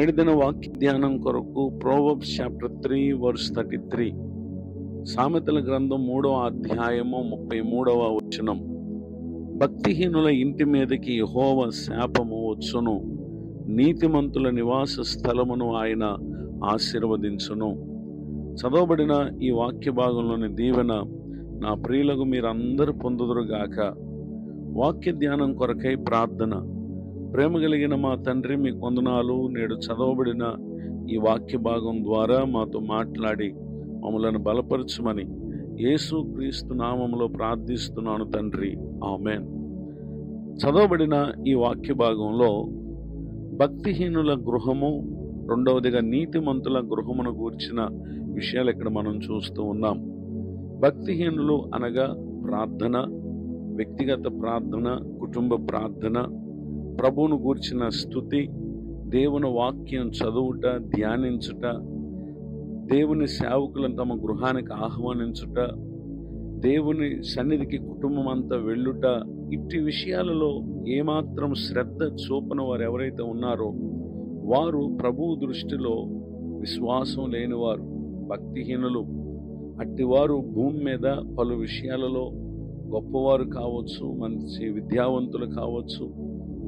నేటి వాక్య ధ్యానం కొరకు ప్రోవర్బ్స్ చాప్టర్ 3 వర్స్ 33, సామెతల గ్రంథం 3వ అధ్యాయము 33వ వచనం. భక్తిహీనుల ఇంటి మీదకి యెహోవా శాపము వచ్చును, నీతిమంతుల నివాస స్థలమును ఆయన ఆశీర్వదించును. చదవబడిన ఈ వాక్య భాగంలోని దీవెన నా ప్రియులకు మీరందరూ పొందుదురుగాక. వాక్య ధ్యానం కొరకై ప్రార్థన. ప్రేమ కలిగిన మా తండ్రి, మీకు వందనాలు. నేడు చదవబడిన ఈ వాక్య భాగం ద్వారా మాతో మాట్లాడి మమ్మలను బలపరచుమని యేసు క్రీస్తు నామములో ప్రార్థిస్తున్నాను తండ్రి, ఆమేన్. చదవబడిన ఈ వాక్య భాగంలో భక్తిహీనుల గృహము, రెండవదిగా నీతిమంతుల గృహమును గూర్చిన విషయాలు ఇక్కడ మనం చూస్తూ ఉన్నాం. భక్తిహీనులు అనగా ప్రార్థన, వ్యక్తిగత ప్రార్థన, కుటుంబ ప్రార్థన, ప్రభువును గూర్చిన స్తుతి, దేవుని వాక్యం చదువుట, ధ్యానించుట, దేవుని సేవకులను తమ గృహానికి ఆహ్వానించుట, దేవుని సన్నిధికి కుటుంబం అంతా వెళ్ళుట, ఇట్టి విషయాలలో ఏమాత్రం శ్రద్ధ చూపని వారు ఎవరైతే ఉన్నారో వారు ప్రభువు దృష్టిలో విశ్వాసం లేనివారు, భక్తిహీనులు. అట్టివారు భూమి మీద పలు విషయాలలో గొప్పవారు కావచ్చు, మంచి విద్యావంతులు కావచ్చు,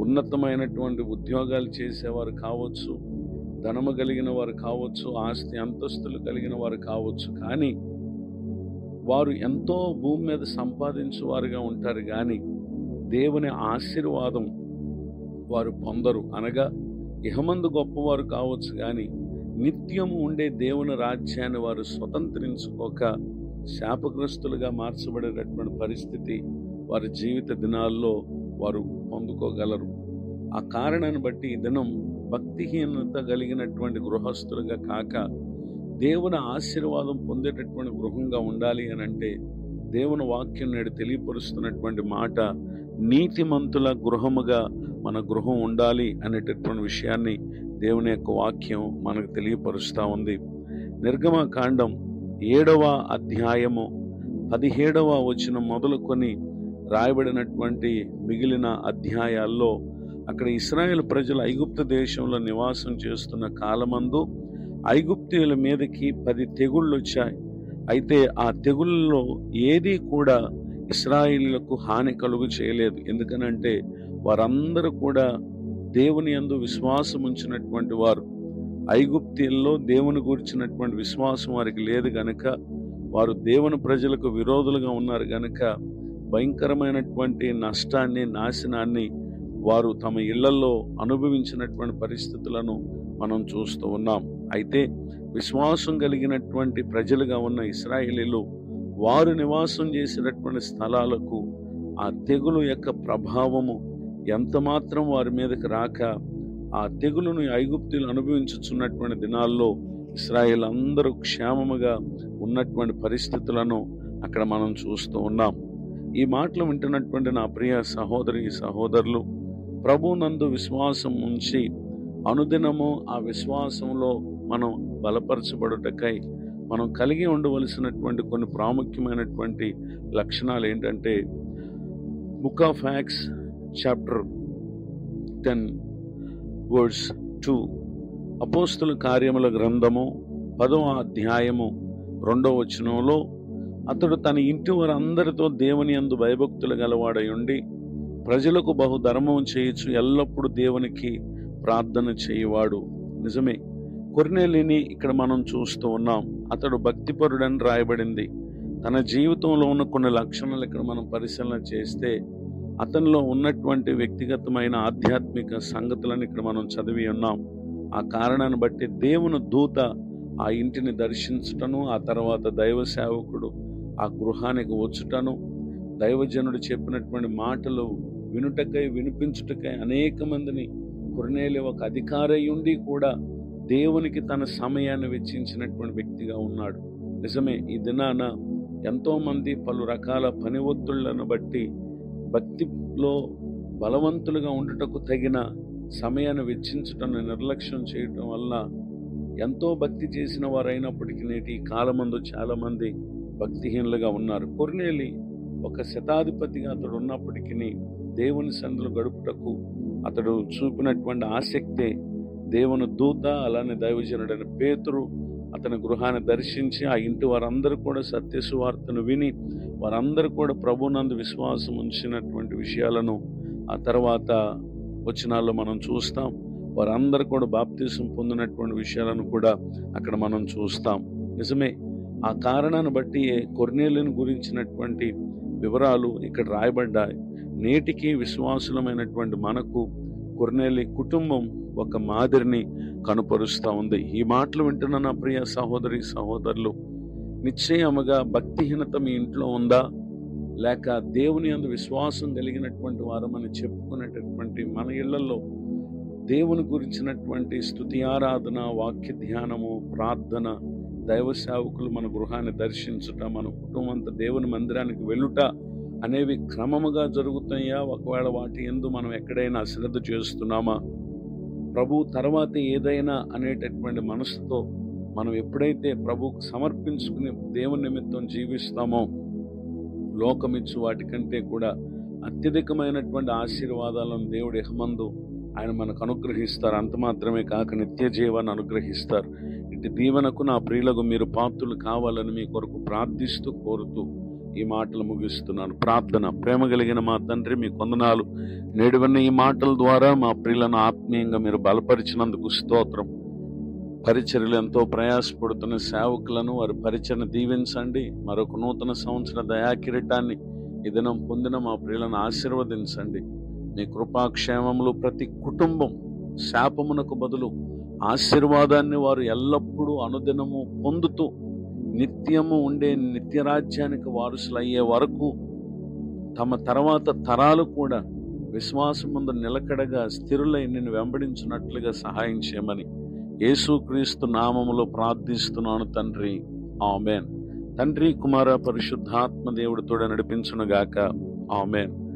ఉన్నతమైనటువంటి ఉద్యోగాలు చేసేవారు కావచ్చు, ధనము కలిగిన వారు కావచ్చు, ఆస్తి అంతస్తులు కలిగిన వారు కావచ్చు. కానీ వారు ఎంతో భూమి మీద సంపాదించేవారుగా ఉంటారు, కానీ దేవుని ఆశీర్వాదం వారు పొందరు. అనగా ఇహమందు గొప్పవారు కావచ్చు, కానీ నిత్యము ఉండే దేవుని రాజ్యాన్ని వారు స్వతంత్రించుకోక శాపగ్రస్తులుగా మార్చబడేటటువంటి పరిస్థితి వారి జీవిత దినాల్లో వారు పొందుకోగలరు. ఆ కారణాన్ని బట్టి ఈ దినం భక్తిహీనత కలిగినటువంటి గృహస్థులుగా కాక దేవుని ఆశీర్వాదం పొందేటటువంటి గృహంగా ఉండాలి అని అంటే దేవుని వాక్యం నేడు తెలియపరుస్తున్నటువంటి మాట, నీతిమంతుల గృహముగా మన గృహం ఉండాలి అనేటటువంటి విషయాన్ని దేవుని యొక్క వాక్యం మనకు తెలియపరుస్తూ ఉంది. నిర్గమకాండం 7వ అధ్యాయము 17వ వచనం మొదలుకొని రాయబడినటువంటి మిగిలిన అధ్యాయాల్లో అక్కడ ఇశ్రాయేలు ప్రజలు ఐగుప్తు దేశంలో నివాసం చేస్తున్న కాలమందు ఐగుప్తీయుల మీదకి 10 తెగుళ్ళు వచ్చాయి. అయితే ఆ తెగుళ్ళలో ఏది కూడా ఇశ్రాయేలీయులకు హాని కలుగు చేయలేదు. ఎందుకనంటే వారందరూ కూడా దేవుని యందు విశ్వాసం ఉంచినటువంటి వారు. ఐగుప్తీయుల్లో దేవుని గురించినటువంటి విశ్వాసం వారికి లేదు గనుక, వారు దేవుని ప్రజలకు విరోధులుగా ఉన్నారు గనుక భయంకరమైనటువంటి నష్టాన్ని, నాశనాన్ని వారు తమ ఇళ్లలో అనుభవించినటువంటి పరిస్థితులను మనం చూస్తూ ఉన్నాం. అయితే విశ్వాసం కలిగినటువంటి ప్రజలుగా ఉన్న ఇశ్రాయేలీయులు వారు నివాసం చేసినటువంటి స్థలాలకు ఆ తెగులు యొక్క ప్రభావము ఎంత మాత్రం వారి మీదకి రాక, ఆ తెగులును ఐగుప్తీయులు అనుభవించుచున్నటువంటి దినాల్లో ఇశ్రాయేల్ అందరూ క్షేమముగా ఉన్నటువంటి పరిస్థితులను అక్కడ మనం చూస్తూ ఉన్నాం. ఈ మాటలు వింటున్నటువంటి నా ప్రియ సహోదరి సహోదరులు, ప్రభువునందు విశ్వాసం ఉంచి అనుదినము ఆ విశ్వాసంలో మనం బలపరచబడుటకై మనం కలిగి ఉండవలసినటువంటి కొన్ని ప్రాముఖ్యమైనటువంటి లక్షణాలు ఏంటంటే, book of acts chapter 10 verse 2, అపోస్తుల కార్యముల గ్రంథము 10వ అధ్యాయము 2వ వచనంలో, అతడు తన ఇంటి వారందరితో దేవుని యందు భయభక్తులు గలవాడై ఉండి ప్రజలకు బహుధర్మం చేయుచు ఎల్లప్పుడూ దేవునికి ప్రార్థన చేయువాడు. నిజమే, కొర్నేలిని ఇక్కడ మనం చూస్తూ ఉన్నాం. అతడు భక్తిపరుడని రాయబడింది. తన జీవితంలో ఉన్న కొన్ని లక్షణాలు ఇక్కడ మనం పరిశీలన చేస్తే అతనిలో ఉన్నటువంటి వ్యక్తిగతమైన ఆధ్యాత్మిక సంగతులను ఇక్కడ మనం చదివి ఉన్నాం. ఆ కారణాన్ని బట్టి దేవుని దూత ఆ ఇంటిని దర్శించుటను, ఆ తర్వాత దైవ సేవకుడు ఆ గృహానికి వచ్చుటను, దైవజనుడు చెప్పినటువంటి మాటలు వినుటకై వినిపించుటకై అనేక మందిని కొర్నేలి ఒక అధికారి ఉండి కూడా దేవునికి తన సమయాన్ని వెచ్చించినటువంటి వ్యక్తిగా ఉన్నాడు. నిజమే, ఈ దినాన ఎంతో మంది పలు రకాల పని ఒత్తిళ్లను బట్టి భక్తిలో బలవంతులుగా ఉండుటకు తగిన సమయాన్ని వెచ్చించటను నిర్లక్ష్యం చేయటం వల్ల ఎంతో భక్తి చేసిన వారైనప్పటికీ నేటి కాలమందు చాలా మంది భక్తిహీనులుగా ఉన్నారు. కొర్నేలి ఒక శతాధిపతిగా అతడు ఉన్నప్పటికీ దేవుని సన్నిధిలో గడుపుటకు అతడు చూపినటువంటి ఆసక్తే దేవుని దూత అలానే దైవజనుడైన పేతురు అతని గృహాన్ని దర్శించి ఆ ఇంటి వారందరూ కూడా సత్య సువార్తను విని వారందరూ కూడా ప్రభునందు విశ్వాసం ఉంచినటువంటి విషయాలను ఆ తర్వాత వచనాల్లో మనం చూస్తాం. వారందరూ కూడా బాప్తిసం పొందినటువంటి విషయాలను కూడా అక్కడ మనం చూస్తాం. నిజమే, ఆ కారణాన్ని బట్టి కొర్నేలిని గురించినటువంటి వివరాలు ఇక్కడ రాయబడ్డాయి. నేటికి విశ్వాసులమైనటువంటి మనకు కొర్నేలి కుటుంబం ఒక మాదిరిని కనుపరుస్తూ ఉంది. ఈ మాటలు వింటున్న నా ప్రియ సహోదరి సహోదరులు, నిశ్చయముగా భక్తిహీనత మీ ఇంట్లో ఉందా, లేక దేవుని యందు విశ్వాసం కలిగినటువంటి వారమని చెప్పుకునేటటువంటి మన ఇళ్లలో దేవుని గురించినటువంటి స్తుతి ఆరాధన, వాక్య ధ్యానము, ప్రార్థన, దైవ సేవకులు మన గృహాన్ని దర్శించుట, మన కుటుంబంతో దేవుని మందిరానికి వెళ్ళుట అనేవి క్రమముగా జరుగుతాయా? ఒకవేళ వాటి యందు మనం ఎక్కడైనా అశ్రద్ధ చేస్తున్నామా? ప్రభు తర్వాత ఏదైనా అనేటటువంటి మనసుతో మనం ఎప్పుడైతే ప్రభువుకు సమర్పించుకుని దేవుని నిమిత్తం జీవిస్తామో లోకమిచ్చు వాటికంటే కూడా అత్యధికమైనటువంటి ఆశీర్వాదాలను దేవుడు ఇహమందు ఆయన మనకు అనుగ్రహిస్తారు. అంత మాత్రమే కాక నిత్య జీవాన్ని అనుగ్రహిస్తారు. ఇటు దీవెనకు నా ప్రియులకు మీరు పాత్రులు కావాలని మీ కొరకు ప్రార్థిస్తూ కోరుతూ ఈ మాటలు ముగిస్తున్నాను. ప్రార్థన. ప్రేమ కలిగిన మా తండ్రి, మీ కొందనాలు. నేడువన్న ఈ మాటల ద్వారా మా ప్రియులను ఆత్మీయంగా మీరు బలపరిచినందుకు స్తోత్రం. పరిచర్యలు ఎంతో ప్రయాసపడుతున్న సేవకులను వారి పరిచర్ను దీవించండి. మరొక నూతన సంవత్సర దయాకిరీటాన్ని ఈ దినం పొందిన మా ప్రియులను ఆశీర్వదించండి. మీ కృపాక్షేమములు ప్రతి కుటుంబం శాపమునకు బదులు ఆశీర్వాదాన్ని వారు ఎల్లప్పుడూ అనుదినము పొందుతూ నిత్యము ఉండే నిత్యరాజ్యానికి వారసులయ్యే వరకు తమ తర్వాత తరాలు కూడా విశ్వాసం ముందు నిలకడగా స్థిరులై నిన్ను వెంబడించినట్లుగా సహాయం చేయమని యేసుక్రీస్తు నామములో ప్రార్థిస్తున్నాను తండ్రి. ఆమేన్. తండ్రి, కుమార, పరిశుద్ధాత్మ దేవుడితో నడిపించునుగాక. ఆమేన్.